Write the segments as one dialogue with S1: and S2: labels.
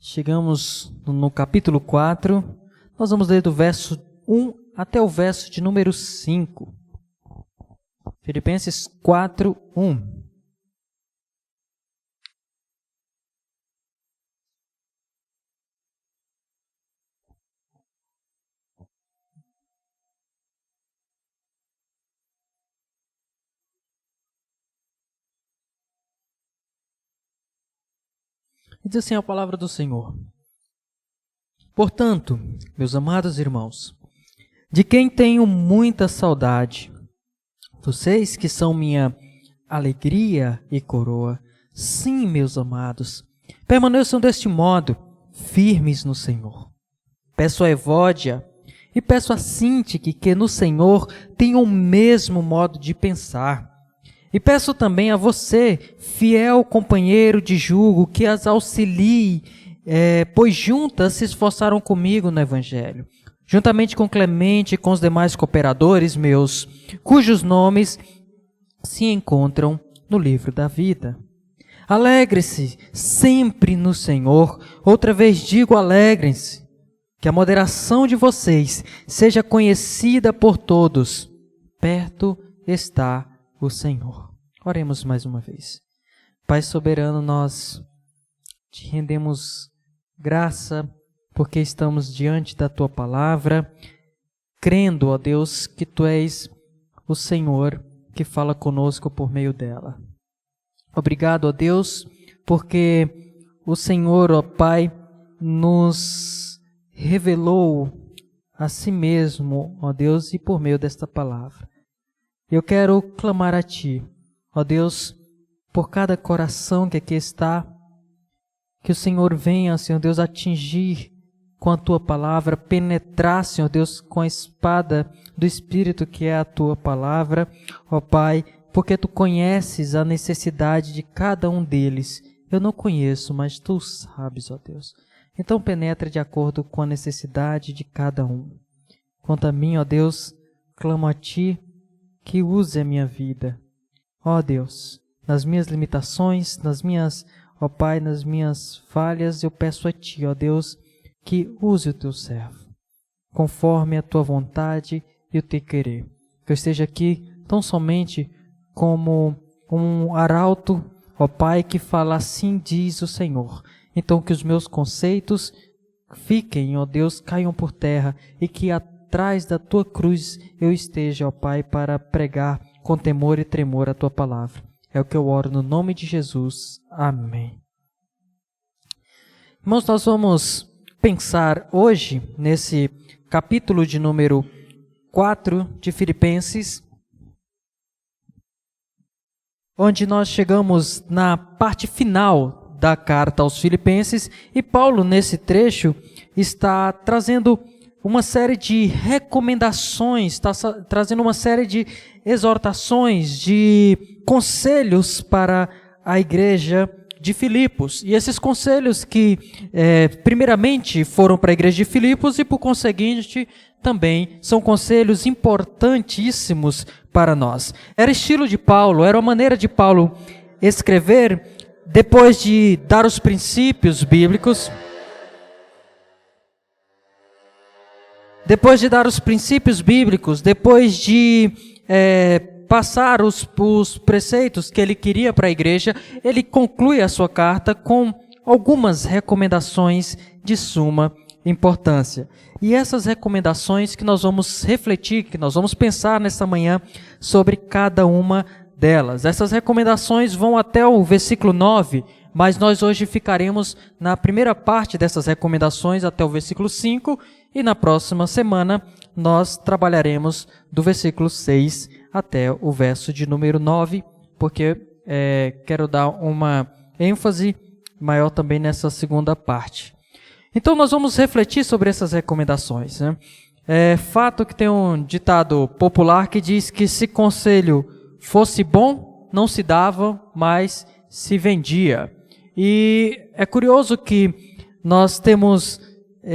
S1: Chegamos no capítulo 4, nós vamos ler do verso 1 até o verso de número 5. Filipenses 4, 1. E diz assim a palavra do Senhor: Portanto, meus amados irmãos, de quem tenho muita saudade, vocês que são minha alegria e coroa, sim, meus amados, permaneçam deste modo, firmes no Senhor. Peço a Evódia e peço a Síntique que no Senhor tenham o mesmo modo de pensar. E peço também a você, fiel companheiro de jugo, que as auxilie, pois juntas se esforçaram comigo no Evangelho, juntamente com Clemente e com os demais cooperadores meus, cujos nomes se encontram no livro da vida. Alegre-se sempre no Senhor. Outra vez digo, alegrem-se. Que a moderação de vocês seja conhecida por todos. Perto está o Senhor. Oremos mais uma vez. Pai soberano, nós te rendemos graça porque estamos diante da tua palavra, crendo, ó Deus, que tu és o Senhor que fala conosco por meio dela. Obrigado, ó Deus, porque o Senhor, ó Pai, nos revelou a si mesmo, ó Deus, e por meio desta palavra. Eu quero clamar a Ti, ó Deus, por cada coração que aqui está, que o Senhor venha, Senhor Deus, atingir com a Tua palavra, penetrar, Senhor Deus, com a espada do Espírito que é a Tua palavra, ó Pai, porque Tu conheces a necessidade de cada um deles. Eu não conheço, mas Tu sabes, ó Deus. Então penetra de acordo com a necessidade de cada um. Quanto a mim, ó Deus, clamo a Ti que use a minha vida. Ó Deus, nas minhas limitações, ó Pai, nas minhas falhas, eu peço a Ti, ó Deus, que use o Teu servo, conforme a Tua vontade e o Teu querer. Que eu esteja aqui tão somente como um arauto, ó Pai, que fala assim diz o Senhor. Então que os meus conceitos fiquem, ó Deus, caiam por terra e que atrás da Tua cruz eu esteja, ó Pai, para pregar com temor e tremor a Tua palavra. É o que eu oro no nome de Jesus. Amém. Irmãos, nós vamos pensar hoje nesse capítulo de número 4 de Filipenses, onde nós chegamos na parte final da carta aos Filipenses, e Paulo, nesse trecho, está trazendo uma série de recomendações, está trazendo uma série de exortações, de conselhos para a igreja de Filipos. E esses conselhos que, primeiramente, foram para a igreja de Filipos e, por conseguinte, também são conselhos importantíssimos para nós. Era estilo de Paulo, era a maneira de Paulo escrever depois de dar os princípios bíblicos. Depois de dar os princípios bíblicos, depois de passar os preceitos que ele queria para a igreja, ele conclui a sua carta com algumas recomendações de suma importância. E essas recomendações que nós vamos refletir, que nós vamos pensar nesta manhã sobre cada uma delas. Essas recomendações vão até o versículo 9, mas nós hoje ficaremos na primeira parte dessas recomendações até o versículo 5, e na próxima semana nós trabalharemos do versículo 6 até o verso de número 9, porque quero dar uma ênfase maior também nessa segunda parte. Então nós vamos refletir sobre essas recomendações, né? É fato que tem um ditado popular que diz que se conselho fosse bom, não se dava, mas se vendia. E é curioso que nós temos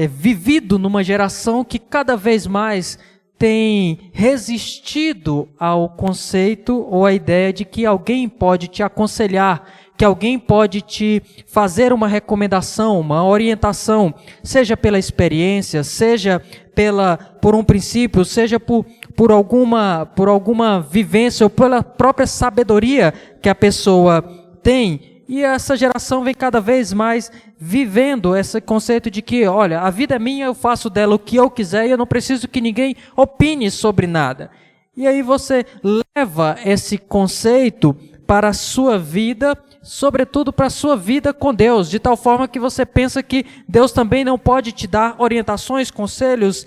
S1: vivido numa geração que cada vez mais tem resistido ao conceito ou à ideia de que alguém pode te aconselhar, que alguém pode te fazer uma recomendação, uma orientação, seja pela experiência, seja por um princípio, seja por alguma vivência ou pela própria sabedoria que a pessoa tem. E essa geração vem cada vez mais vivendo esse conceito de que, olha, a vida é minha, eu faço dela o que eu quiser e eu não preciso que ninguém opine sobre nada. E aí você leva esse conceito para a sua vida, sobretudo para a sua vida com Deus, de tal forma que você pensa que Deus também não pode te dar orientações, conselhos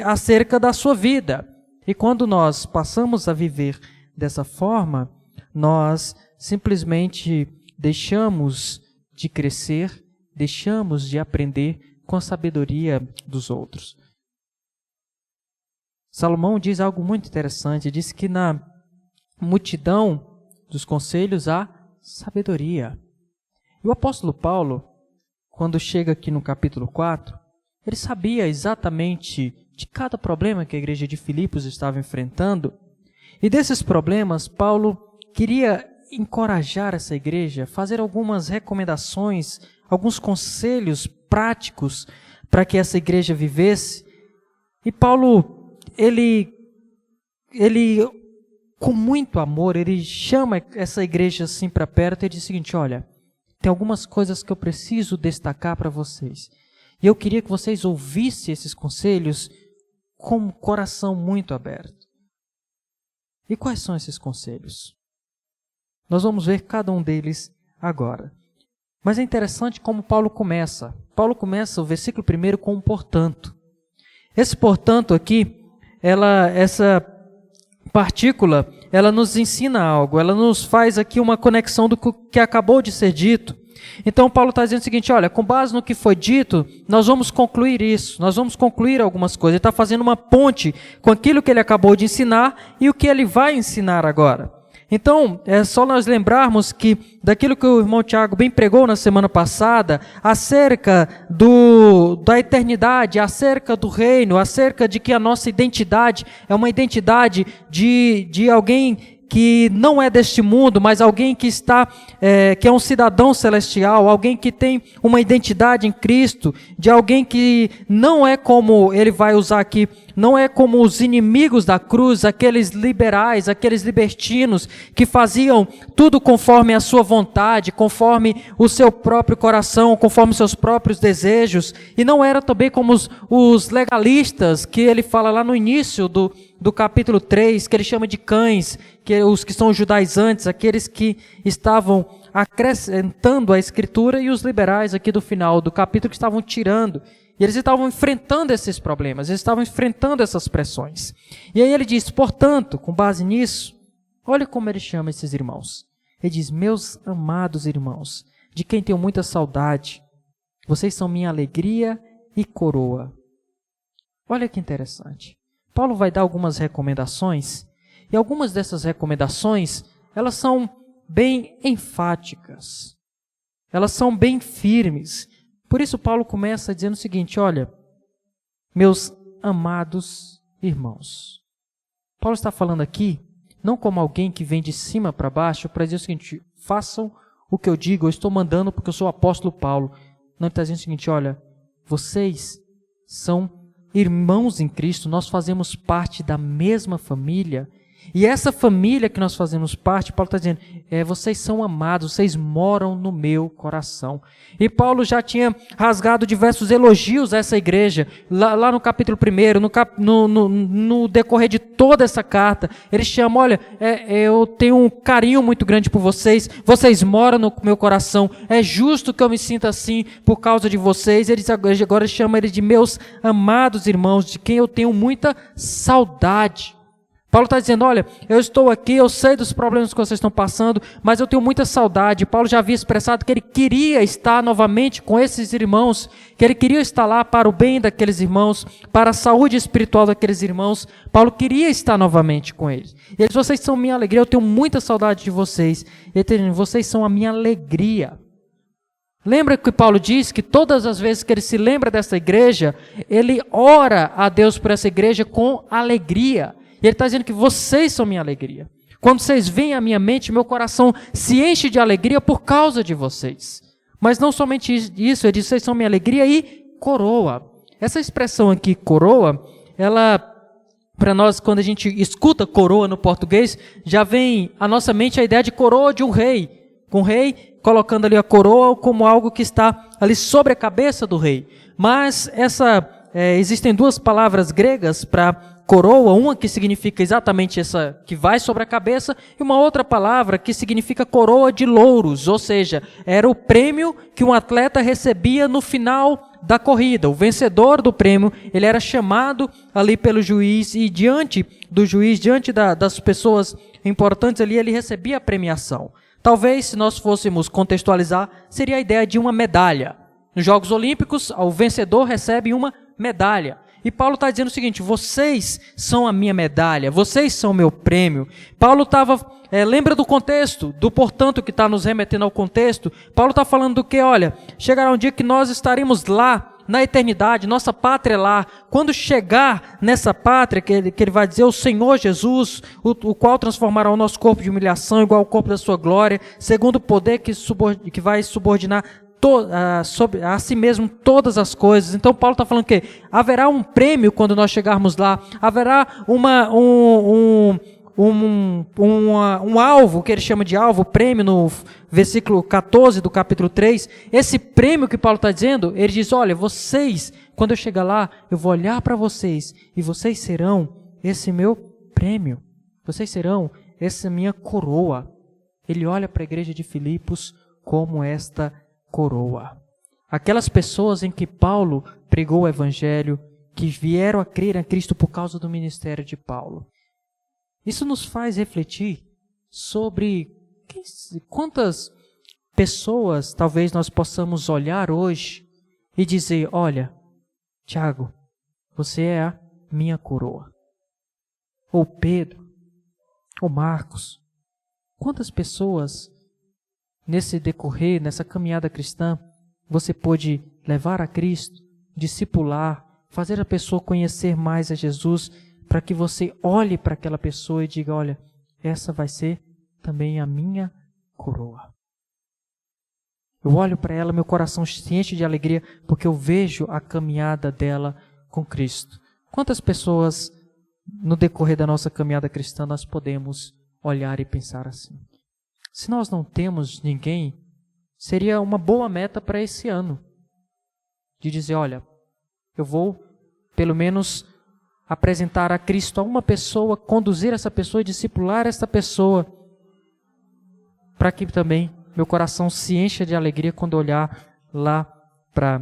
S1: acerca da sua vida. E quando nós passamos a viver dessa forma, nós simplesmente deixamos de crescer, deixamos de aprender com a sabedoria dos outros. Salomão diz algo muito interessante, diz que na multidão dos conselhos há sabedoria. E o apóstolo Paulo, quando chega aqui no capítulo 4, ele sabia exatamente de cada problema que a igreja de Filipos estava enfrentando. E desses problemas, Paulo queria encorajar essa igreja, fazer algumas recomendações, alguns conselhos práticos para que essa igreja vivesse. E Paulo, ele com muito amor, ele chama essa igreja assim para perto e diz o seguinte: olha, tem algumas coisas que eu preciso destacar para vocês. E eu queria que vocês ouvissem esses conselhos com o coração muito aberto. E quais são esses conselhos? Nós vamos ver cada um deles agora. Mas é interessante como Paulo começa. Paulo começa o versículo 1 com um portanto. Esse portanto aqui, essa partícula, ela nos ensina algo, ela nos faz aqui uma conexão do que acabou de ser dito. Então Paulo está dizendo o seguinte: olha, com base no que foi dito, nós vamos concluir isso, nós vamos concluir algumas coisas. Ele está fazendo uma ponte com aquilo que ele acabou de ensinar e o que ele vai ensinar agora. Então, é só nós lembrarmos que daquilo que o irmão Tiago bem pregou na semana passada, acerca da eternidade, acerca do reino, acerca de que a nossa identidade é uma identidade de alguém que não é deste mundo, mas alguém que que é um cidadão celestial, alguém que tem uma identidade em Cristo, de alguém que não é como ele vai usar aqui, não é como os inimigos da cruz, aqueles liberais, aqueles libertinos que faziam tudo conforme a sua vontade, conforme o seu próprio coração, conforme os seus próprios desejos, e não era também como os legalistas que ele fala lá no início do capítulo 3, que ele chama de cães, os que são judaizantes, aqueles que estavam acrescentando a escritura, e os liberais aqui do final do capítulo que estavam tirando. E eles estavam enfrentando esses problemas, eles estavam enfrentando essas pressões. E aí ele diz, portanto, com base nisso, olha como ele chama esses irmãos. Ele diz, meus amados irmãos, de quem tenho muita saudade, vocês são minha alegria e coroa. Olha que interessante. Paulo vai dar algumas recomendações, e algumas dessas recomendações, elas são bem enfáticas, elas são bem firmes. Por isso Paulo começa dizendo o seguinte, olha, meus amados irmãos. Paulo está falando aqui, não como alguém que vem de cima para baixo, para dizer o seguinte, façam o que eu digo, eu estou mandando porque eu sou o apóstolo Paulo. Não, ele está dizendo o seguinte, olha, vocês são irmãos em Cristo, nós fazemos parte da mesma família, e essa família que nós fazemos parte, Paulo está dizendo, vocês são amados, vocês moram no meu coração. E Paulo já tinha rasgado diversos elogios a essa igreja, lá no capítulo 1, no decorrer de toda essa carta, ele chama, olha, eu tenho um carinho muito grande por vocês, vocês moram no meu coração, é justo que eu me sinta assim por causa de vocês. Ele agora chama ele de meus amados irmãos, de quem eu tenho muita saudade. Paulo está dizendo, olha, eu estou aqui, eu sei dos problemas que vocês estão passando, mas eu tenho muita saudade. Paulo já havia expressado que ele queria estar novamente com esses irmãos, que ele queria estar lá para o bem daqueles irmãos, para a saúde espiritual daqueles irmãos. Paulo queria estar novamente com eles. E eles, vocês são minha alegria, eu tenho muita saudade de vocês. E ele está dizendo, vocês são a minha alegria. Lembra que Paulo diz que todas as vezes que ele se lembra dessa igreja, ele ora a Deus por essa igreja com alegria. E ele está dizendo que vocês são minha alegria. Quando vocês vêm à minha mente, meu coração se enche de alegria por causa de vocês. Mas não somente isso, ele diz, vocês são minha alegria e coroa. Essa expressão aqui, coroa, ela, para nós, quando a gente escuta coroa no português, já vem à nossa mente a ideia de coroa de um rei. Com o rei colocando ali a coroa como algo que está ali sobre a cabeça do rei. Mas existem duas palavras gregas para coroa, uma que significa exatamente essa que vai sobre a cabeça, e uma outra palavra que significa coroa de louros, ou seja, era o prêmio que um atleta recebia no final da corrida. O vencedor do prêmio, ele era chamado ali pelo juiz e diante do juiz, diante das pessoas importantes ali, ele recebia a premiação. Talvez, se nós fôssemos contextualizar, seria a ideia de uma medalha. Nos Jogos Olímpicos, o vencedor recebe uma medalha. E Paulo está dizendo o seguinte, vocês são a minha medalha, vocês são o meu prêmio. Paulo lembra do contexto, do portanto que está nos remetendo ao contexto. Paulo está falando do que, olha, chegará um dia que nós estaremos lá, na eternidade, nossa pátria é lá. Quando chegar nessa pátria, que ele vai dizer, o Senhor Jesus, o qual transformará o nosso corpo de humilhação igual ao corpo da sua glória, segundo o poder que vai subordinar a si mesmo todas as coisas. Então Paulo está falando que haverá um prêmio quando nós chegarmos lá, haverá um alvo, que ele chama de alvo, prêmio, no versículo 14 do capítulo 3, esse prêmio que Paulo está dizendo, ele diz, olha, vocês, quando eu chegar lá, eu vou olhar para vocês, e vocês serão esse meu prêmio, vocês serão essa minha coroa. Ele olha para a igreja de Filipos como esta coroa. Aquelas pessoas em que Paulo pregou o evangelho, que vieram a crer em Cristo por causa do ministério de Paulo. Isso nos faz refletir sobre quantas pessoas talvez nós possamos olhar hoje e dizer, olha, Tiago, você é a minha coroa. Ou Pedro, ou Marcos. Quantas pessoas nesse decorrer, nessa caminhada cristã, você pôde levar a Cristo, discipular, fazer a pessoa conhecer mais a Jesus, para que você olhe para aquela pessoa e diga, olha, essa vai ser também a minha coroa. Eu olho para ela, meu coração se enche de alegria, porque eu vejo a caminhada dela com Cristo. Quantas pessoas, no decorrer da nossa caminhada cristã, nós podemos olhar e pensar assim? Se nós não temos ninguém, seria uma boa meta para esse ano, de dizer, olha, eu vou, pelo menos, apresentar a Cristo a uma pessoa, conduzir essa pessoa e discipular essa pessoa, para que também meu coração se encha de alegria quando olhar lá para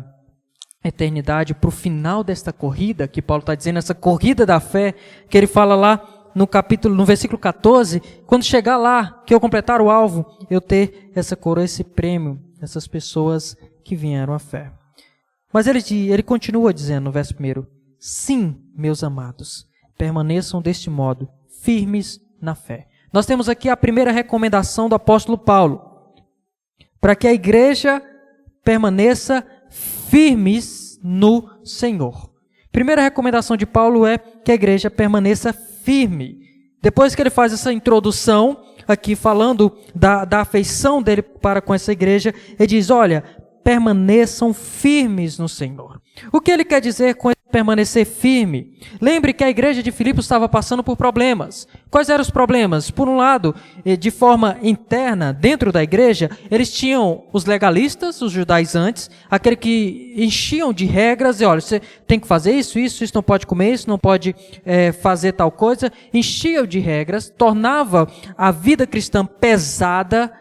S1: a eternidade, para o final desta corrida, que Paulo está dizendo, essa corrida da fé, que ele fala lá no versículo 14, quando chegar lá, que eu completar o alvo, eu ter essa coroa, esse prêmio, essas pessoas que vieram à fé. Mas ele continua dizendo no verso 1, sim, meus amados, permaneçam deste modo, firmes na fé. Nós temos aqui a primeira recomendação do apóstolo Paulo, para que a igreja permaneça firmes no Senhor. Primeira recomendação de Paulo é que a igreja permaneça firme. Depois que ele faz essa introdução, aqui falando da afeição dele para com essa igreja, ele diz, olha, permaneçam firmes no Senhor. O que ele quer dizer com permanecer firme? Lembre que a igreja de Filipos estava passando por problemas. Quais eram os problemas? Por um lado, de forma interna, dentro da igreja, eles tinham os legalistas, os judaizantes, aqueles que enchiam de regras, e olha, você tem que fazer isso não pode comer isso, não pode fazer tal coisa, enchiam de regras, tornava a vida cristã pesada.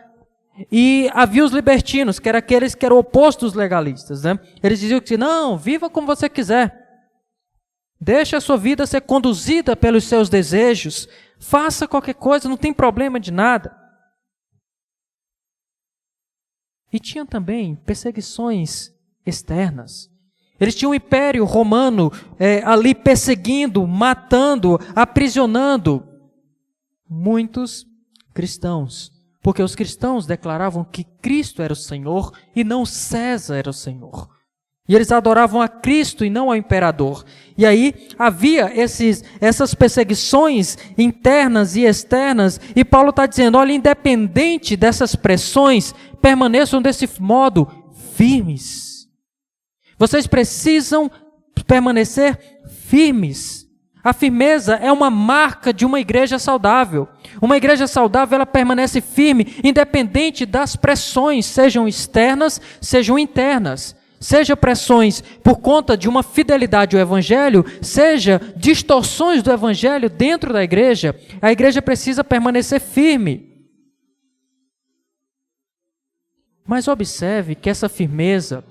S1: E havia os libertinos, que eram aqueles que eram opostos dos legalistas, né? Eles diziam que não, viva como você quiser. Deixe a sua vida ser conduzida pelos seus desejos. Faça qualquer coisa, não tem problema de nada. E tinha também perseguições externas. Eles tinham um império romano ali perseguindo, matando, aprisionando muitos cristãos. Porque os cristãos declaravam que Cristo era o Senhor e não César era o Senhor. E eles adoravam a Cristo e não ao imperador. E aí havia essas perseguições internas e externas. E Paulo está dizendo, olha, independente dessas pressões, permaneçam desse modo firmes. Vocês precisam permanecer firmes. A firmeza é uma marca de uma igreja saudável. Uma igreja saudável, ela permanece firme, independente das pressões, sejam externas, sejam internas. Seja pressões por conta de uma fidelidade ao Evangelho, seja distorções do Evangelho dentro da igreja, a igreja precisa permanecer firme. Mas observe que essa firmeza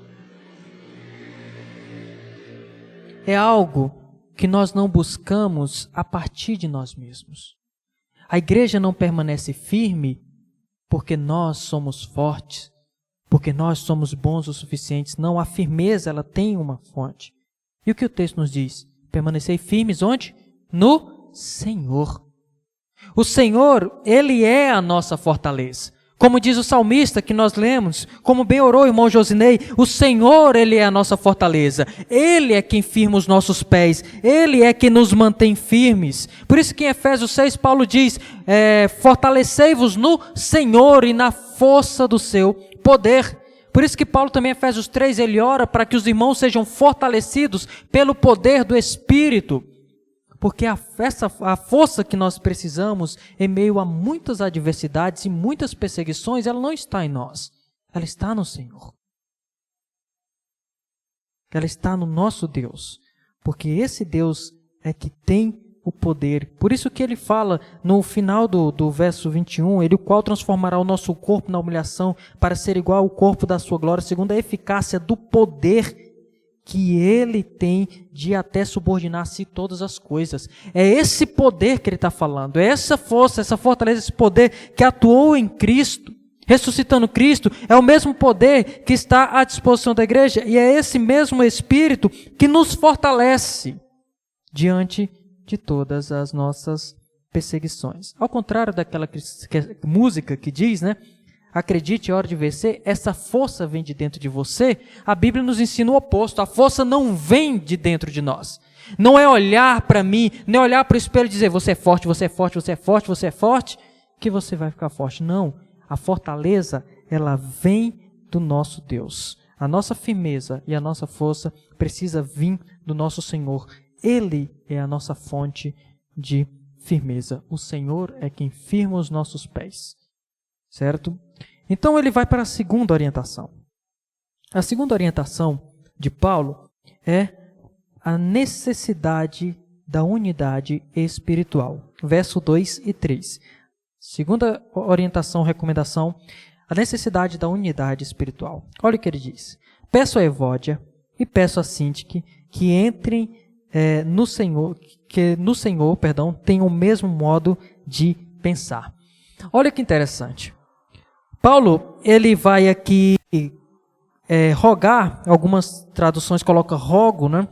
S1: é algo que nós não buscamos a partir de nós mesmos. A igreja não permanece firme porque nós somos fortes, porque nós somos bons o suficiente. Não, a firmeza, ela tem uma fonte. E o que o texto nos diz? Permanecei firmes onde? No Senhor. O Senhor, Ele é a nossa fortaleza. Como diz o salmista que nós lemos, como bem orou o irmão Josinei, o Senhor, Ele é a nossa fortaleza. Ele é quem firma os nossos pés. Ele é quem nos mantém firmes. Por isso que em Efésios 6, Paulo diz, fortalecei-vos no Senhor e na força do seu poder. Por isso que Paulo também em Efésios 3, ele ora para que os irmãos sejam fortalecidos pelo poder do Espírito. Porque a força que nós precisamos em meio a muitas adversidades e muitas perseguições, ela não está em nós, ela está no Senhor. Ela está no nosso Deus, porque esse Deus é que tem o poder. Por isso que ele fala no final do verso 21, ele o qual transformará o nosso corpo na humilhação para ser igual ao corpo da sua glória, segundo a eficácia do poder que ele tem de até subordinar-se todas as coisas. É esse poder que ele está falando, é essa força, essa fortaleza, esse poder que atuou em Cristo, ressuscitando Cristo, é o mesmo poder que está à disposição da igreja, e é esse mesmo Espírito que nos fortalece diante de todas as nossas perseguições. Ao contrário daquela música que diz, né? Acredite, é hora de vencer, essa força vem de dentro de você. A Bíblia nos ensina o oposto, a força não vem de dentro de nós. Não é olhar para mim, não é olhar para o espelho e dizer, você é forte, você é forte, você é forte, você é forte, que você vai ficar forte. Não, a fortaleza, ela vem do nosso Deus. A nossa firmeza e a nossa força precisa vir do nosso Senhor. Ele é a nossa fonte de firmeza. O Senhor é quem firma os nossos pés. Certo? Então ele vai para a segunda orientação. A segunda orientação de Paulo é a necessidade da unidade espiritual. Verso 2 e 3. Segunda orientação, recomendação, a necessidade da unidade espiritual. Olha o que ele diz. Peço a Evódia e peço a Sintique que entrem no Senhor, tenham o mesmo modo de pensar. Olha que interessante. Paulo, ele vai aqui rogar, algumas traduções colocam rogo, né?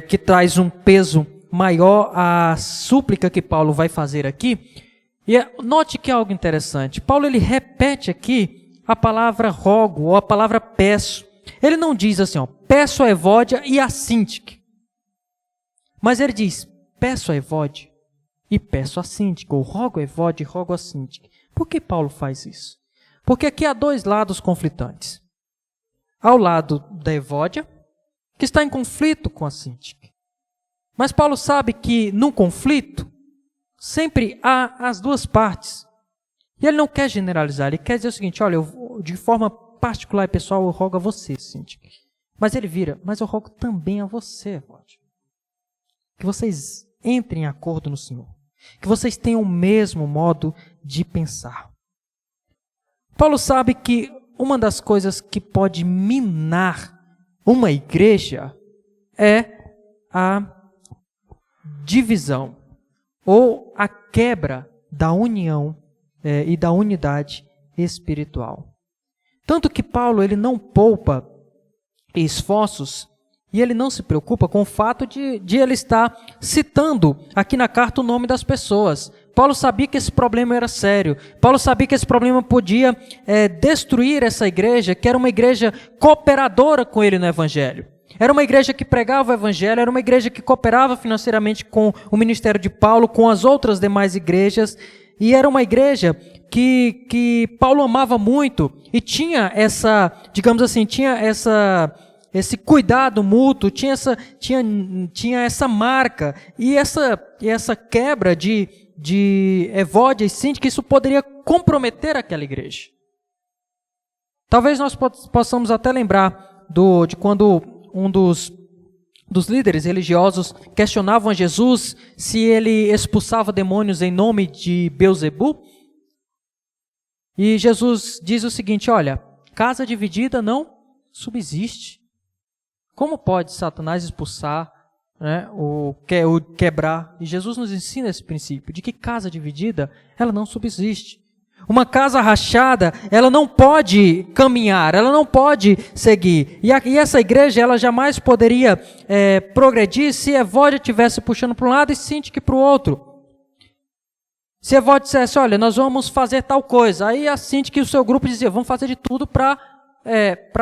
S1: Que traz um peso maior à súplica que Paulo vai fazer aqui. E note que é algo interessante. Paulo, ele repete aqui a palavra rogo ou a palavra peço. Ele não diz assim, ó, peço a Evódia e a Sintique. Mas ele diz, peço a Evódia e peço a Sintique, ou rogo a Evódia e rogo a Sintique. Por que Paulo faz isso? Porque aqui há dois lados conflitantes. Há o lado da Evódia, que está em conflito com a Sintique. Mas Paulo sabe que num conflito, sempre há as duas partes. E ele não quer generalizar, ele quer dizer o seguinte, olha, de forma particular e pessoal, eu rogo a você, Sintique. Mas ele vira, mas eu rogo também a você, Evódia. Que vocês entrem em acordo no Senhor. Que vocês tenham o mesmo modo de pensar. Paulo sabe que uma das coisas que pode minar uma igreja é a divisão ou a quebra da união e da unidade espiritual. Tanto que Paulo ele não poupa esforços e ele não se preocupa com o fato de ele estar citando aqui na carta o nome das pessoas. Paulo sabia que esse problema era sério. Paulo sabia que esse problema podia destruir essa igreja, que era uma igreja cooperadora com ele no Evangelho. Era uma igreja que pregava o Evangelho, era uma igreja que cooperava financeiramente com o ministério de Paulo, com as outras demais igrejas, e era uma igreja que Paulo amava muito e tinha essa, digamos assim, esse cuidado mútuo, tinha essa marca, e essa quebra de Evódia e Síntique, isso poderia comprometer aquela igreja. Talvez nós possamos até lembrar de quando um dos líderes religiosos questionavam a Jesus se ele expulsava demônios em nome de Belzebu. E Jesus diz o seguinte: olha, casa dividida não subsiste. Como pode Satanás expulsar, né, o quebrar? E Jesus nos ensina esse princípio, de que casa dividida, ela não subsiste. Uma casa rachada, ela não pode caminhar, ela não pode seguir. E essa igreja, ela jamais poderia progredir se Evódia estivesse puxando para um lado e Síntique para o outro. Se Evódia dissesse, olha, nós vamos fazer tal coisa, aí a Síntique e o seu grupo dizia, vamos fazer de tudo para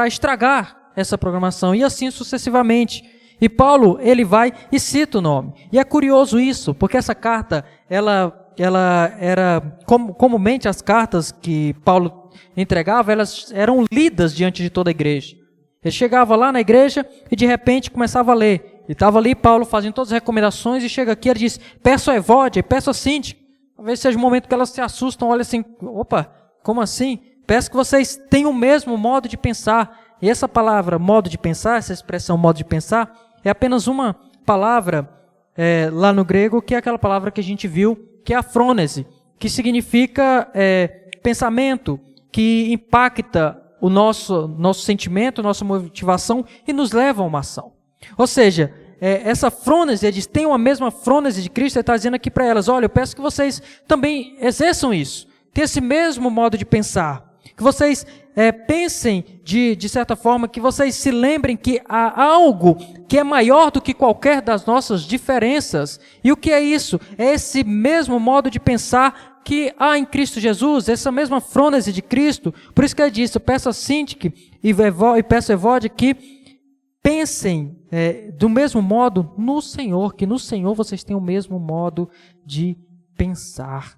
S1: estragar essa programação, e assim sucessivamente. E Paulo, ele vai e cita o nome. E é curioso isso, porque essa carta, ela era, comumente as cartas que Paulo entregava, elas eram lidas diante de toda a igreja. Ele chegava lá na igreja e de repente começava a ler. E estava ali Paulo fazendo todas as recomendações e chega aqui e ele diz, peço a Evódia, peço a Síntique. Talvez seja o momento que elas se assustam, olham assim, opa, como assim? Peço que vocês tenham o mesmo modo de pensar. E essa palavra modo de pensar, essa expressão modo de pensar, é apenas uma palavra lá no grego, que é aquela palavra que a gente viu, que é a frônese, que significa pensamento, que impacta o nosso sentimento, nossa motivação e nos leva a uma ação. Ou seja, essa frônese, ele diz, tenham a mesma frônese de Cristo, ele está dizendo aqui para elas, olha, eu peço que vocês também exerçam isso, tenham esse mesmo modo de pensar, que vocês pensem de certa forma, que vocês se lembrem que há algo que é maior do que qualquer das nossas diferenças. E o que é isso? É esse mesmo modo de pensar que há em Cristo Jesus, essa mesma frônese de Cristo. Por isso que ele disse, eu peço a Síntique e peço a Evódia que pensem do mesmo modo no Senhor, que no Senhor vocês têm o mesmo modo de pensar.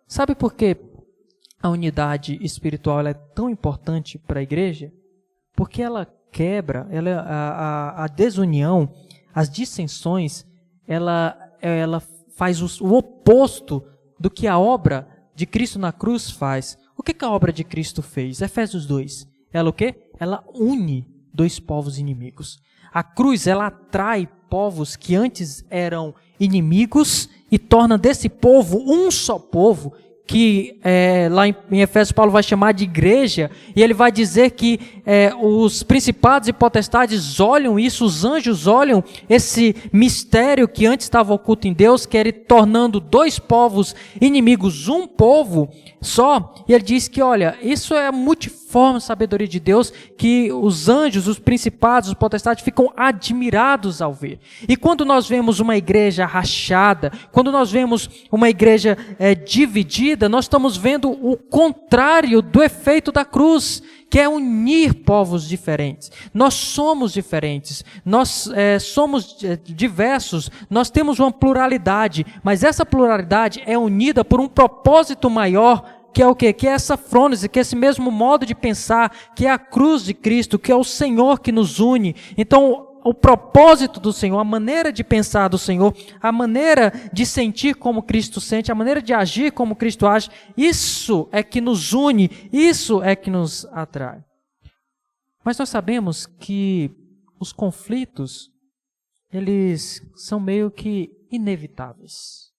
S1: Sabe por quê? A unidade espiritual ela é tão importante para a igreja, porque ela quebra, a desunião, as dissensões, ela faz o oposto do que a obra de Cristo na cruz faz. O que a obra de Cristo fez? Efésios 2. Ela o quê? Ela une dois povos inimigos. A cruz, ela atrai povos que antes eram inimigos e torna desse povo um só povo, que lá em Efésios Paulo vai chamar de igreja, e ele vai dizer que os principados e potestades olham isso, os anjos olham esse mistério que antes estava oculto em Deus, que era tornando dois povos inimigos, um povo só, e ele diz que, olha, isso é a multiforme sabedoria de Deus, que os anjos, os principados, os potestades ficam admirados ao ver. E quando nós vemos uma igreja rachada, quando nós vemos uma igreja dividida, nós estamos vendo o contrário do efeito da cruz, que é unir povos diferentes. Nós somos diferentes, nós somos diversos, nós temos uma pluralidade, mas essa pluralidade é unida por um propósito maior, que é o quê? Que é essa frônese, que é esse mesmo modo de pensar, que é a cruz de Cristo, que é o Senhor que nos une. Então, o propósito do Senhor, a maneira de pensar do Senhor, a maneira de sentir como Cristo sente, a maneira de agir como Cristo age, isso é que nos une, isso é que nos atrai. Mas nós sabemos que os conflitos, eles são meio que inevitáveis,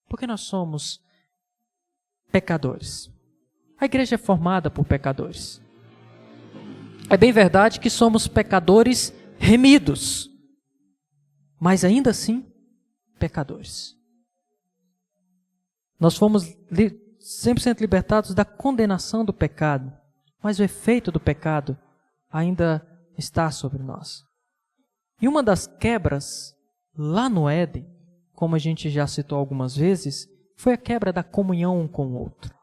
S1: porque nós somos pecadores. A igreja é formada por pecadores. É bem verdade que somos pecadores remidos, mas ainda assim, pecadores. Nós fomos 100% libertados da condenação do pecado, mas o efeito do pecado ainda está sobre nós. E uma das quebras lá no Éden, como a gente já citou algumas vezes, foi a quebra da comunhão um com o outro.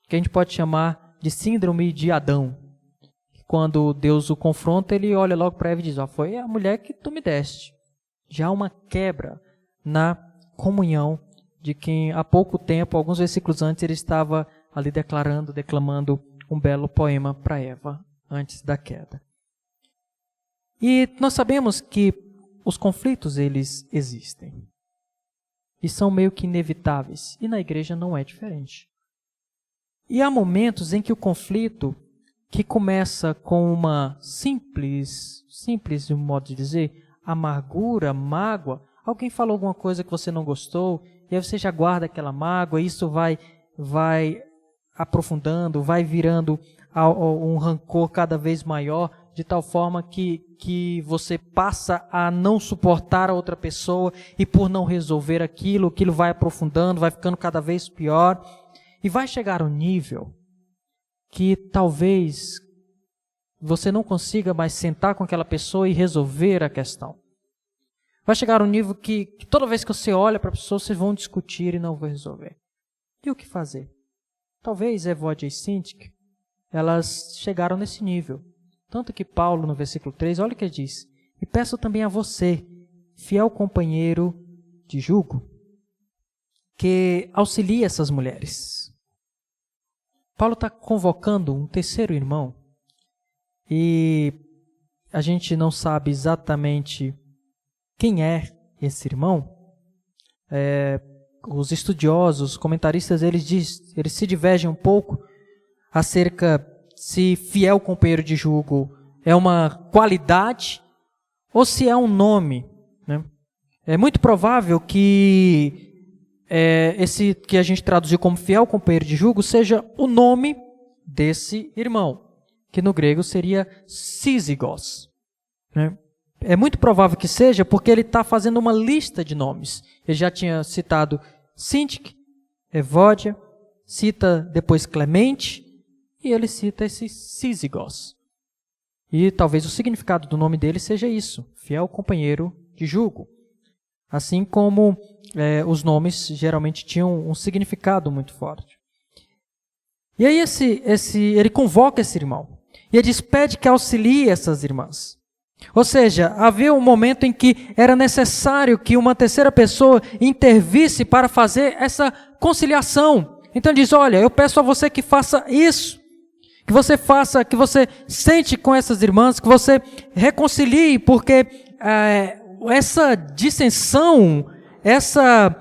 S1: Que a gente pode chamar de síndrome de Adão. Quando Deus o confronta, ele olha logo para Eva e diz, foi a mulher que tu me deste. Já há uma quebra na comunhão de quem há pouco tempo, alguns versículos antes, ele estava ali declamando um belo poema para Eva, antes da queda. E nós sabemos que os conflitos, eles existem. E são meio que inevitáveis. E na igreja não é diferente. E há momentos em que o conflito, que começa com uma simples de um modo de dizer, amargura, mágoa, alguém falou alguma coisa que você não gostou, e aí você já guarda aquela mágoa, e isso vai aprofundando, vai virando um rancor cada vez maior, de tal forma que você passa a não suportar a outra pessoa, e por não resolver aquilo vai aprofundando, vai ficando cada vez pior, e vai chegar um nível que talvez você não consiga mais sentar com aquela pessoa e resolver a questão. Vai chegar um nível que toda vez que você olha para a pessoa, vocês vão discutir e não vão resolver. E o que fazer? Talvez Evódia e Sintique, elas chegaram nesse nível. Tanto que Paulo, no versículo 3, olha o que ele diz. E peço também a você, fiel companheiro de jugo, que auxilie essas mulheres. Paulo está convocando um terceiro irmão e a gente não sabe exatamente quem é esse irmão. Os estudiosos, os comentaristas, eles se divergem um pouco acerca se fiel companheiro de jugo é uma qualidade ou se é um nome, né? É muito provável que esse que a gente traduziu como fiel companheiro de jugo seja o nome desse irmão, que no grego seria Sísigos, né? É muito provável que seja porque ele está fazendo uma lista de nomes. Ele já tinha citado Sintique, Evódia, cita depois Clemente e ele cita esse Sísigos. E talvez o significado do nome dele seja isso, fiel companheiro de jugo. Assim como os nomes geralmente tinham um significado muito forte. E aí ele convoca esse irmão. E ele diz, pede que auxilie essas irmãs. Ou seja, havia um momento em que era necessário que uma terceira pessoa intervisse para fazer essa conciliação. Então ele diz, olha, eu peço a você que faça isso. Que você sente com essas irmãs, que você reconcilie, porque essa dissensão, essa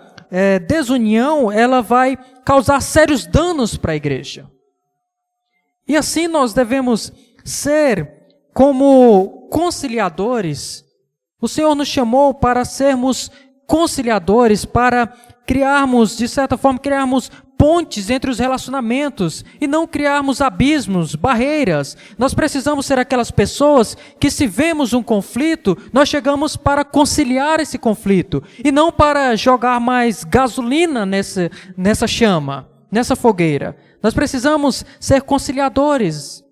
S1: desunião, ela vai causar sérios danos para a igreja. E assim nós devemos ser como conciliadores. O Senhor nos chamou para sermos conciliadores, para criarmos, de certa forma, pontes entre os relacionamentos e não criarmos abismos, barreiras. Nós precisamos ser aquelas pessoas que, se vemos um conflito, nós chegamos para conciliar esse conflito e não para jogar mais gasolina nessa chama, nessa fogueira. Nós precisamos ser conciliadores.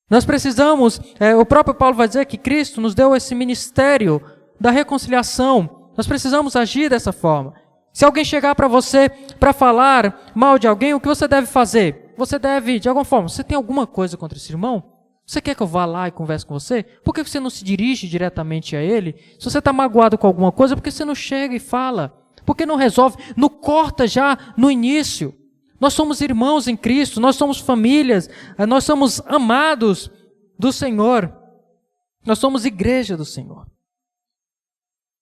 S1: Nós precisamos, o próprio Paulo vai dizer que Cristo nos deu esse ministério da reconciliação. Nós precisamos agir dessa forma. Se alguém chegar para você para falar mal de alguém, o que você deve fazer? Você deve, de alguma forma, você tem alguma coisa contra esse irmão? Você quer que eu vá lá e converse com você? Por que você não se dirige diretamente a ele? Se você está magoado com alguma coisa, por que você não chega e fala? Por que não resolve? Não corta já no início. Nós somos irmãos em Cristo, nós somos famílias, nós somos amados do Senhor. Nós somos igreja do Senhor.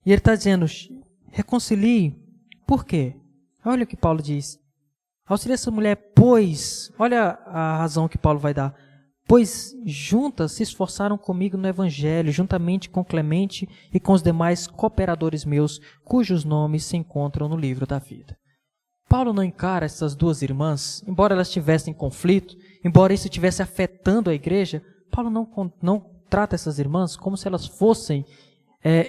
S1: E ele está dizendo, reconcilie. Por quê? Olha o que Paulo diz. Auxilia essa mulher, pois, olha a razão que Paulo vai dar. Pois juntas se esforçaram comigo no Evangelho, juntamente com Clemente e com os demais cooperadores meus, cujos nomes se encontram no livro da vida. Paulo não encara essas duas irmãs, embora elas tivessem conflito, embora isso estivesse afetando a igreja, Paulo não trata essas irmãs como se elas fossem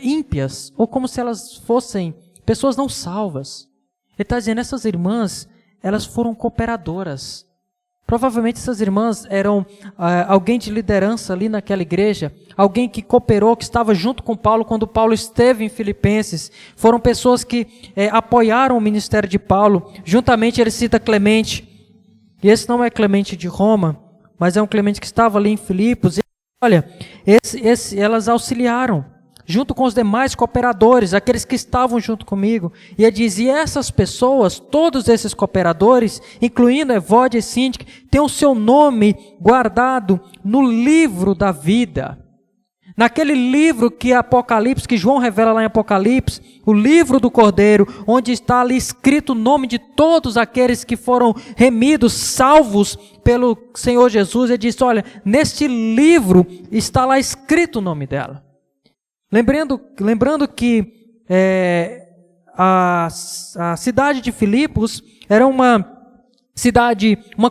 S1: ímpias, ou como se elas fossem pessoas não salvas. Ele está dizendo, essas irmãs, elas foram cooperadoras. Provavelmente essas irmãs eram alguém de liderança ali naquela igreja, alguém que cooperou, que estava junto com Paulo quando Paulo esteve em Filipenses. Foram pessoas que apoiaram o ministério de Paulo. Juntamente ele cita Clemente. E esse não é Clemente de Roma, mas é um Clemente que estava ali em Filipos. E, olha, elas auxiliaram, junto com os demais cooperadores, aqueles que estavam junto comigo. E ele diz, e essas pessoas, todos esses cooperadores, incluindo Evódia e Síndic, têm o seu nome guardado no livro da vida. Naquele livro que Apocalipse, que João revela lá em Apocalipse, o livro do Cordeiro, onde está ali escrito o nome de todos aqueles que foram remidos, salvos pelo Senhor Jesus. Ele diz, olha, neste livro está lá escrito o nome dela. Lembrando que a cidade de Filipos era uma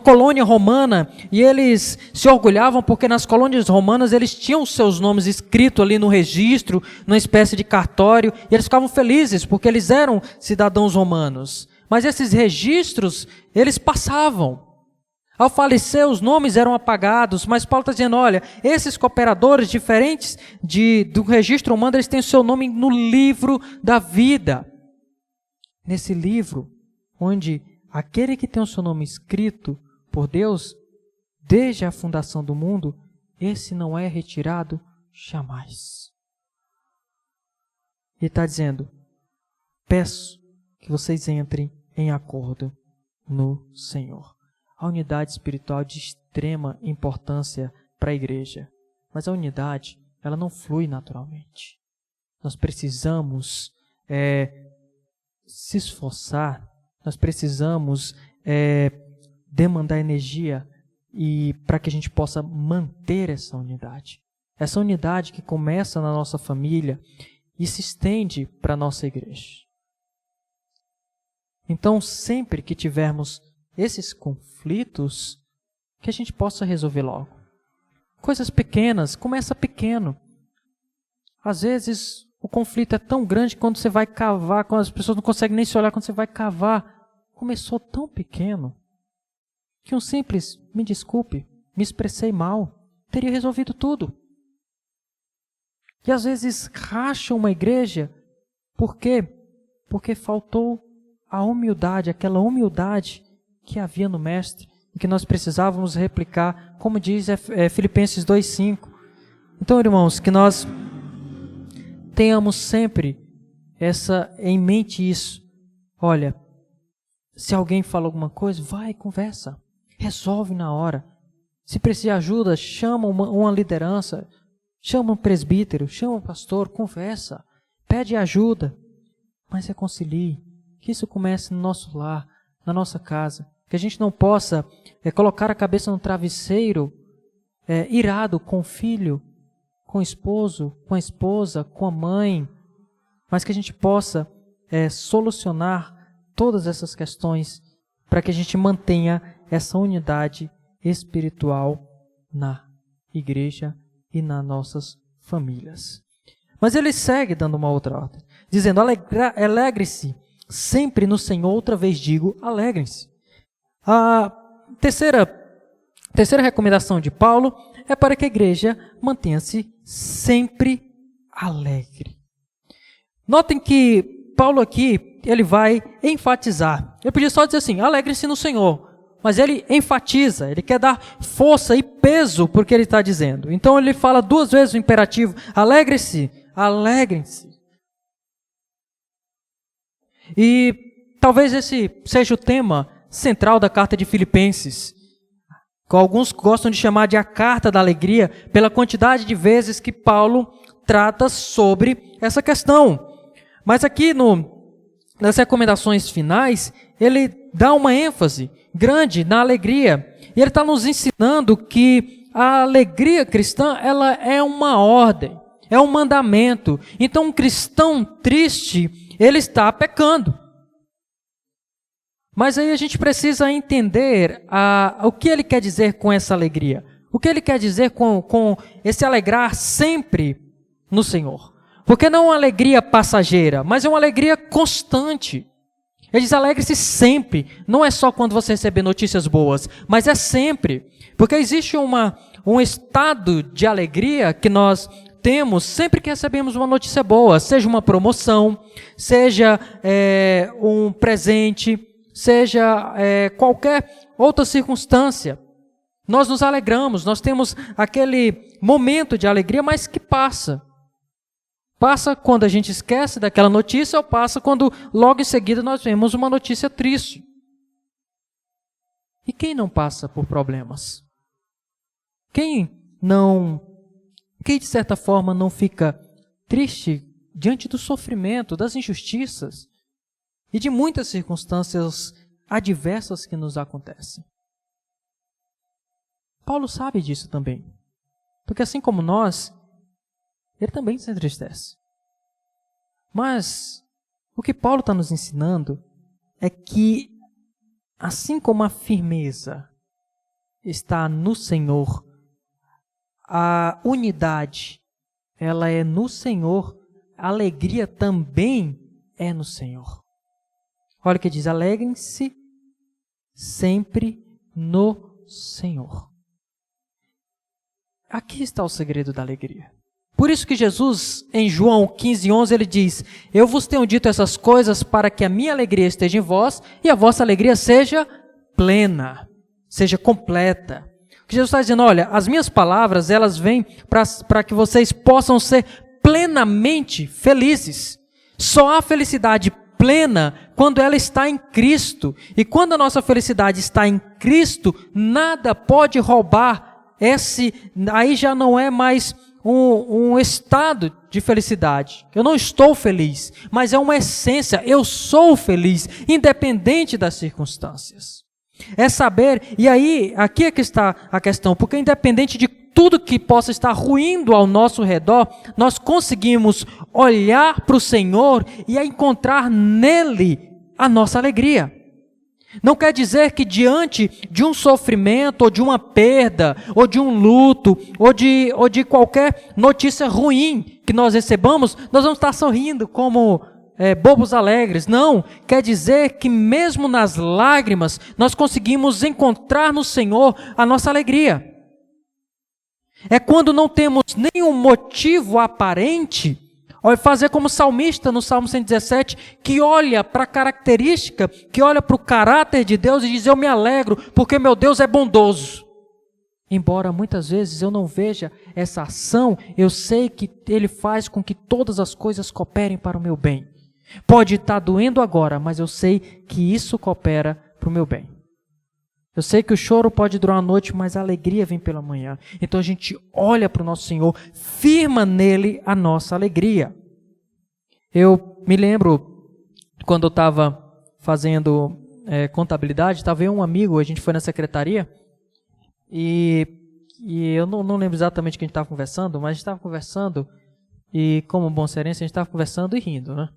S1: colônia romana, e eles se orgulhavam porque nas colônias romanas eles tinham seus nomes escritos ali no registro, numa espécie de cartório, e eles ficavam felizes porque eles eram cidadãos romanos. Mas esses registros, eles passavam. Ao falecer, os nomes eram apagados, mas Paulo está dizendo, olha, esses cooperadores diferentes do registro humano, eles têm o seu nome no livro da vida. Nesse livro, onde aquele que tem o seu nome escrito por Deus, desde a fundação do mundo, esse não é retirado jamais. Ele está dizendo, peço que vocês entrem em acordo no Senhor. A unidade espiritual é de extrema importância para a igreja. Mas a unidade, ela não flui naturalmente. Nós precisamos se esforçar, nós precisamos demandar energia para que a gente possa manter essa unidade. Essa unidade que começa na nossa família e se estende para a nossa igreja. Então, sempre que tivermos esses conflitos, que a gente possa resolver logo. Coisas pequenas, começa pequeno. Às vezes o conflito é tão grande que quando você vai cavar, quando as pessoas não conseguem nem se olhar, quando você vai cavar, começou tão pequeno, que um simples, me desculpe, me expressei mal, teria resolvido tudo. E às vezes racha uma igreja, por quê? Porque faltou a humildade, aquela humildade que havia no Mestre e que nós precisávamos replicar, como diz Filipenses 2,5. Então, irmãos, que nós tenhamos sempre em mente isso. Olha, se alguém fala alguma coisa, vai, conversa, resolve na hora. Se precisar de ajuda, chama uma liderança, chama um presbítero, chama um pastor, conversa, pede ajuda, mas reconcilie, que isso comece no nosso lar, na nossa casa. Que a gente não possa colocar a cabeça no travesseiro, irado com o filho, com o esposo, com a esposa, com a mãe, mas que a gente possa solucionar todas essas questões para que a gente mantenha essa unidade espiritual na igreja e nas nossas famílias. Mas ele segue dando uma outra ordem, dizendo, alegre-se sempre no Senhor, outra vez digo, alegrem-se. A terceira recomendação de Paulo é para que a igreja mantenha-se sempre alegre. Notem que Paulo aqui, ele vai enfatizar. Ele podia só dizer assim, alegre-se no Senhor. Mas ele enfatiza, ele quer dar força e peso para o que ele está dizendo. Então ele fala duas vezes o imperativo, alegre-se, alegrem-se. E talvez esse seja o tema central da carta de Filipenses, que alguns gostam de chamar de a carta da alegria, pela quantidade de vezes que Paulo trata sobre essa questão. Mas aqui nas recomendações finais, ele dá uma ênfase grande na alegria. E ele está nos ensinando que a alegria cristã, ela é uma ordem, é um mandamento. Então um cristão triste, ele está pecando. Mas aí a gente precisa entender o que ele quer dizer com essa alegria. O que ele quer dizer com esse alegrar sempre no Senhor. Porque não é uma alegria passageira, mas é uma alegria constante. Ele diz, alegre-se sempre. Não é só quando você receber notícias boas, mas é sempre. Porque existe um estado de alegria que nós temos sempre que recebemos uma notícia boa, seja uma promoção, seja um presente, seja qualquer outra circunstância. Nós nos alegramos, nós temos aquele momento de alegria, mas que passa. Passa quando a gente esquece daquela notícia ou passa quando logo em seguida nós vemos uma notícia triste. E quem não passa por problemas? Quem de certa forma não fica triste diante do sofrimento, das injustiças e de muitas circunstâncias adversas que nos acontecem? Paulo sabe disso também, porque assim como nós, ele também se entristece. Mas o que Paulo está nos ensinando é que, assim como a firmeza está no Senhor, a unidade, ela é no Senhor, a alegria também é no Senhor. Olha o que diz, alegrem-se sempre no Senhor. Aqui está o segredo da alegria. Por isso que Jesus, em João 15:11, ele diz, eu vos tenho dito essas coisas para que a minha alegria esteja em vós e a vossa alegria seja plena, seja completa. O que Jesus está dizendo, olha, as minhas palavras, elas vêm para que vocês possam ser plenamente felizes. Só há felicidade plena quando ela está em Cristo. E quando a nossa felicidade está em Cristo, nada pode roubar aí já não é mais um estado de felicidade. Eu não estou feliz, mas é uma essência. Eu sou feliz, independente das circunstâncias. É saber, e aí, aqui é que está a questão, porque independente de tudo que possa estar ruindo ao nosso redor, nós conseguimos olhar para o Senhor e encontrar nele a nossa alegria. Não quer dizer que diante de um sofrimento, ou de uma perda, ou de um luto, ou de qualquer notícia ruim que nós recebamos, nós vamos estar sorrindo como bobos alegres. Não, quer dizer que mesmo nas lágrimas, nós conseguimos encontrar no Senhor a nossa alegria. É quando não temos nenhum motivo aparente, fazer como o salmista no Salmo 117, que olha para a característica, que olha para o caráter de Deus e diz, eu me alegro porque meu Deus é bondoso. Embora muitas vezes eu não veja essa ação, eu sei que Ele faz com que todas as coisas cooperem para o meu bem. Pode estar doendo agora, mas eu sei que isso coopera para o meu bem. Eu sei que o choro pode durar uma noite, mas a alegria vem pela manhã. Então a gente olha para o nosso Senhor, firma nele a nossa alegria. Eu me lembro, quando eu estava fazendo contabilidade, estava eu um amigo, a gente foi na secretaria, e eu não lembro exatamente o que a gente estava conversando, mas a gente estava conversando, e como bom cearense, a gente estava conversando e rindo, né?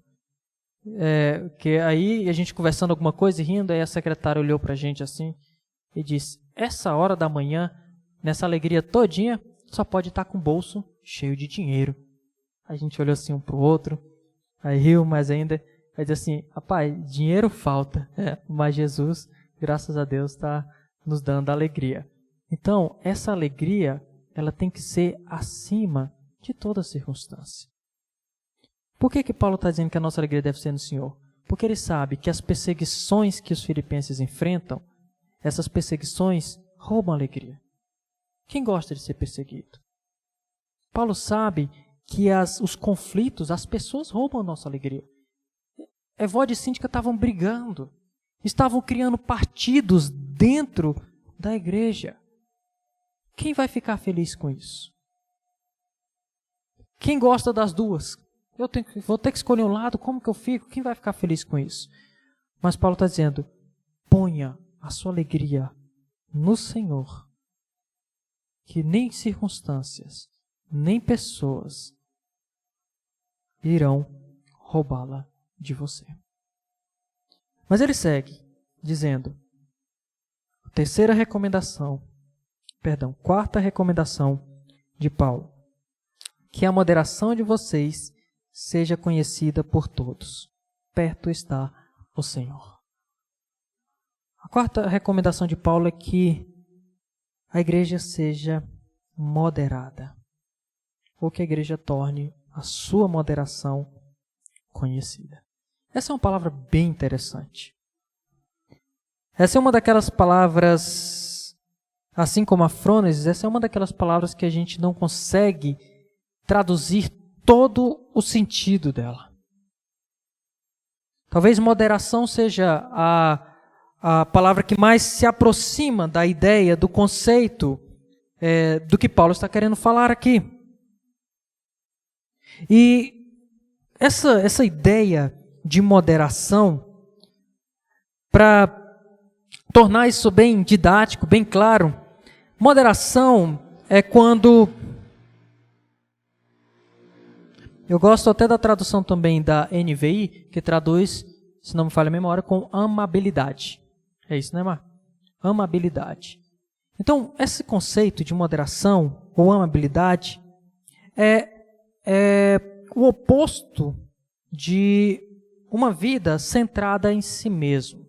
S1: Que aí a gente conversando alguma coisa e rindo, aí a secretária olhou para a gente assim, e disse, essa hora da manhã, nessa alegria todinha, só pode estar com o bolso cheio de dinheiro. A gente olhou assim um para o outro, aí riu, mas ainda, aí disse assim, rapaz, dinheiro falta, mas Jesus, graças a Deus, está nos dando alegria. Então, essa alegria, ela tem que ser acima de toda circunstância. Por que Paulo está dizendo que a nossa alegria deve ser no Senhor? Porque ele sabe que as perseguições que os filipenses enfrentam, essas perseguições roubam a alegria. Quem gosta de ser perseguido? Paulo sabe que os conflitos, as pessoas roubam a nossa alegria. Evódia e Síntica estavam brigando, estavam criando partidos dentro da igreja. Quem vai ficar feliz com isso? Quem gosta das duas? Vou ter que escolher um lado, como que eu fico? Quem vai ficar feliz com isso? Mas Paulo está dizendo, ponha a sua alegria no Senhor, que nem circunstâncias, nem pessoas irão roubá-la de você. Mas ele segue dizendo, quarta recomendação de Paulo, que a moderação de vocês seja conhecida por todos. Perto está o Senhor. A quarta recomendação de Paulo é que a igreja seja moderada, ou que a igreja torne a sua moderação conhecida. Essa é uma palavra bem interessante. Essa é uma daquelas palavras, assim como a frônesis, essa é uma daquelas palavras que a gente não consegue traduzir todo o sentido dela. Talvez moderação seja a palavra que mais se aproxima da ideia, do conceito do que Paulo está querendo falar aqui. E essa ideia de moderação, para tornar isso bem didático, bem claro, moderação é quando... Eu gosto até da tradução também da NVI, que traduz, se não me falha a memória, com amabilidade. É isso, né, Mar? Amabilidade. Então, esse conceito de moderação ou amabilidade é o oposto de uma vida centrada em si mesmo.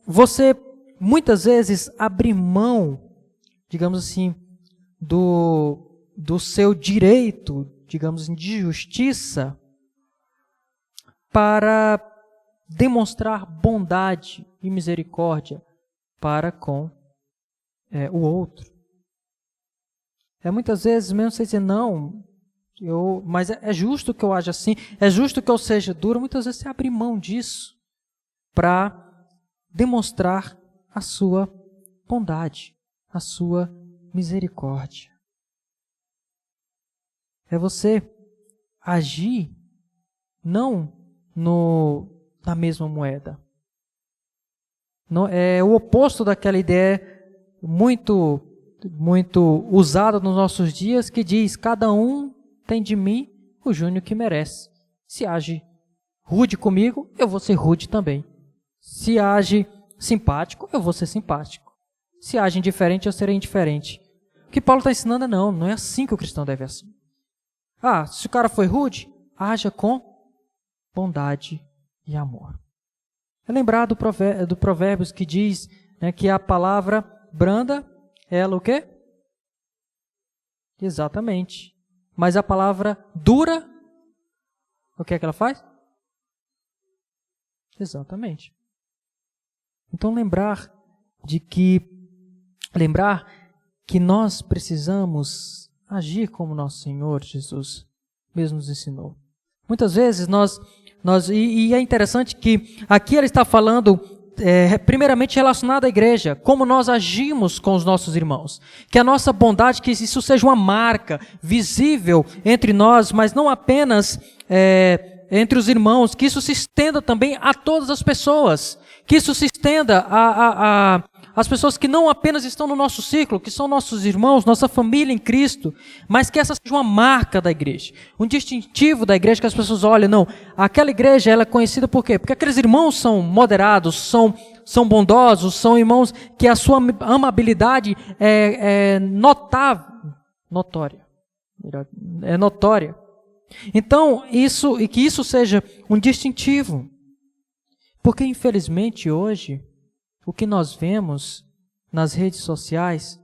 S1: Você, muitas vezes, abrir mão, digamos assim, do seu direito, digamos assim, de justiça, para demonstrar bondade e misericórdia para com o outro. Muitas vezes, mesmo você dizer, não, mas é justo que eu haja assim, é justo que eu seja duro, muitas vezes você abre mão disso para demonstrar a sua bondade, a sua misericórdia. É você agir não na mesma moeda. Não, é o oposto daquela ideia muito usada nos nossos dias, que diz: cada um tem de mim o júnior que merece. Se age rude comigo, eu vou ser rude também. Se age simpático, eu vou ser simpático. Se age indiferente, eu serei indiferente. O que Paulo está ensinando é não é assim que o cristão deve agir. Se o cara foi rude, haja com bondade e amor. É lembrar do Provérbios que diz, né, que a palavra branda, ela o quê? Exatamente. Mas a palavra dura, o que é que ela faz? Exatamente. Então lembrar que nós precisamos agir como nosso Senhor Jesus mesmo nos ensinou. Muitas vezes e é interessante que aqui ele está falando primeiramente relacionado à igreja, como nós agimos com os nossos irmãos, que a nossa bondade, que isso seja uma marca visível entre nós, mas não apenas entre os irmãos, que isso se estenda também a todas as pessoas, que isso se estenda às pessoas que não apenas estão no nosso ciclo, que são nossos irmãos, nossa família em Cristo, mas que essa seja uma marca da igreja, um distintivo da igreja, que as pessoas olham, não, aquela igreja ela é conhecida por quê? Porque aqueles irmãos são moderados, são bondosos, são irmãos que a sua amabilidade é notória. Então, que isso seja um distintivo. Porque, infelizmente, hoje, o que nós vemos nas redes sociais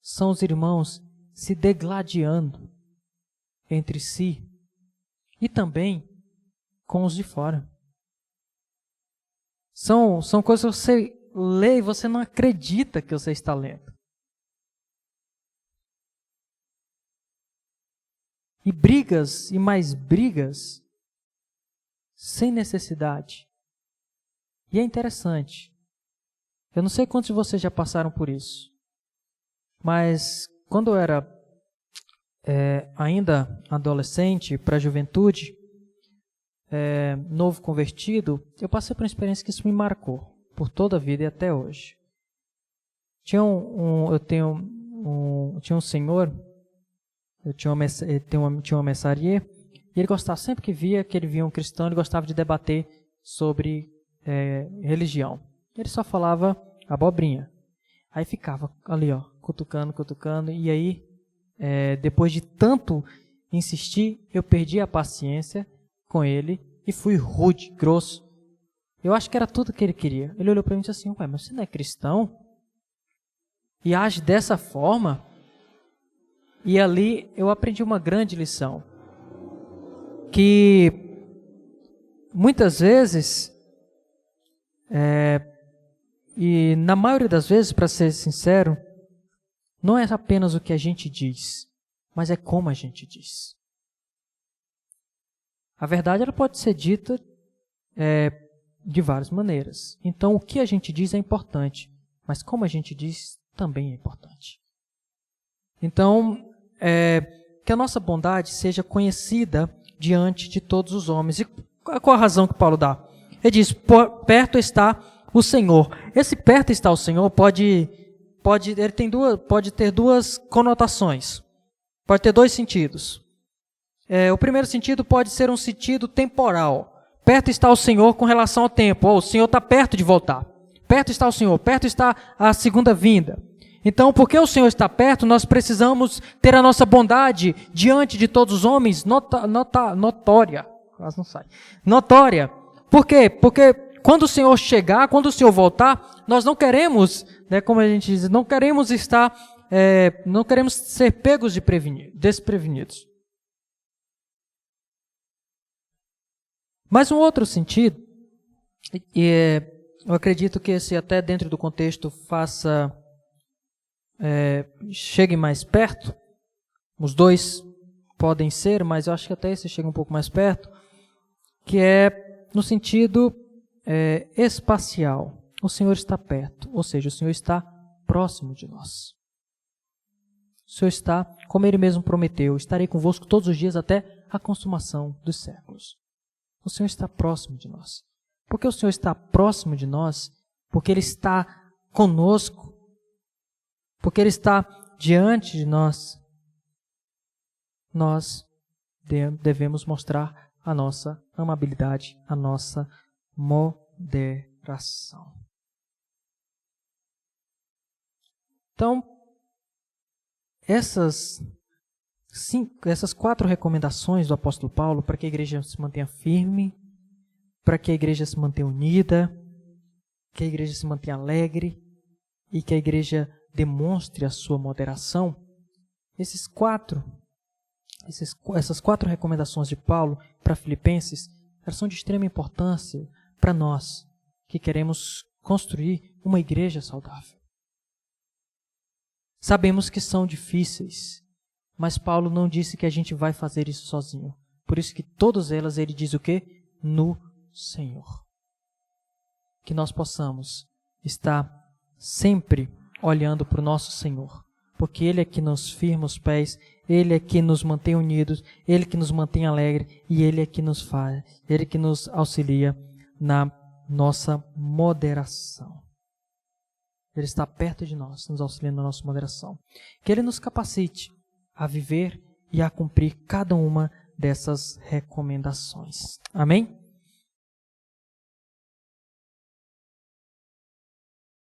S1: são os irmãos se degladiando entre si e também com os de fora. São coisas que você lê e você não acredita que você está lendo. E brigas e mais brigas sem necessidade. E é interessante. Eu não sei quantos de vocês já passaram por isso. Mas quando eu era ainda adolescente, para a juventude, novo convertido, eu passei por uma experiência que isso me marcou por toda a vida e até hoje. Tinha um senhor, tinha uma messarier, e ele gostava, sempre que ele via um cristão, ele gostava de debater sobre religião. Ele só falava abobrinha. Aí ficava ali, cutucando, e aí, depois de tanto insistir, eu perdi a paciência com ele e fui rude, grosso, Eu acho que era tudo que ele queria. Ele olhou para mim e disse assim, ué, mas você não é cristão? E age dessa forma? E ali eu aprendi uma grande lição. Que muitas vezes, e na maioria das vezes, para ser sincero, não é apenas o que a gente diz, mas é como a gente diz. A verdade ela pode ser dita de várias maneiras. Então, o que a gente diz é importante, mas como a gente diz também é importante. Então, que a nossa bondade seja conhecida diante de todos os homens. E qual a razão que Paulo dá? Ele diz, perto está o Senhor. Esse perto está o Senhor pode ter duas conotações. Pode ter dois sentidos. O primeiro sentido pode ser um sentido temporal. Perto está o Senhor com relação ao tempo. O Senhor está perto de voltar. Perto está o Senhor, perto está a segunda vinda. Então, porque o Senhor está perto, nós precisamos ter a nossa bondade diante de todos os homens notória. Quase não sai. Notória. Por quê? Porque quando o Senhor chegar, quando o Senhor voltar, nós não queremos, como a gente diz, não queremos ser pegos desprevenidos. Mas um outro sentido, eu acredito que esse até dentro do contexto chegue mais perto, os dois podem ser, mas eu acho que até esse chega um pouco mais perto, que é no sentido espacial. O Senhor está perto, ou seja, o Senhor está próximo de nós. O Senhor está, como Ele mesmo prometeu, estarei convosco todos os dias até a consumação dos séculos. O Senhor está próximo de nós. Porque o Senhor está próximo de nós, porque Ele está conosco, porque Ele está diante de nós, nós devemos mostrar a nossa amabilidade, a nossa moderação. Então, essas 4 recomendações do apóstolo Paulo para que a igreja se mantenha firme, para que a igreja se mantenha unida, que a igreja se mantenha alegre e que a igreja demonstre a sua moderação, essas 4 recomendações de Paulo para Filipenses, elas são de extrema importância para nós que queremos construir uma igreja saudável. Sabemos que são difíceis, mas Paulo não disse que a gente vai fazer isso sozinho. Por isso que todas elas ele diz o quê? No Senhor. Que nós possamos estar sempre olhando para o nosso Senhor, porque Ele é que nos firma os pés, Ele é que nos mantém unidos, Ele que nos mantém alegres e Ele é que Ele que nos auxilia na nossa moderação. Ele está perto de nós, nos auxiliando na nossa moderação. Que Ele nos capacite a viver e a cumprir cada uma dessas recomendações. Amém?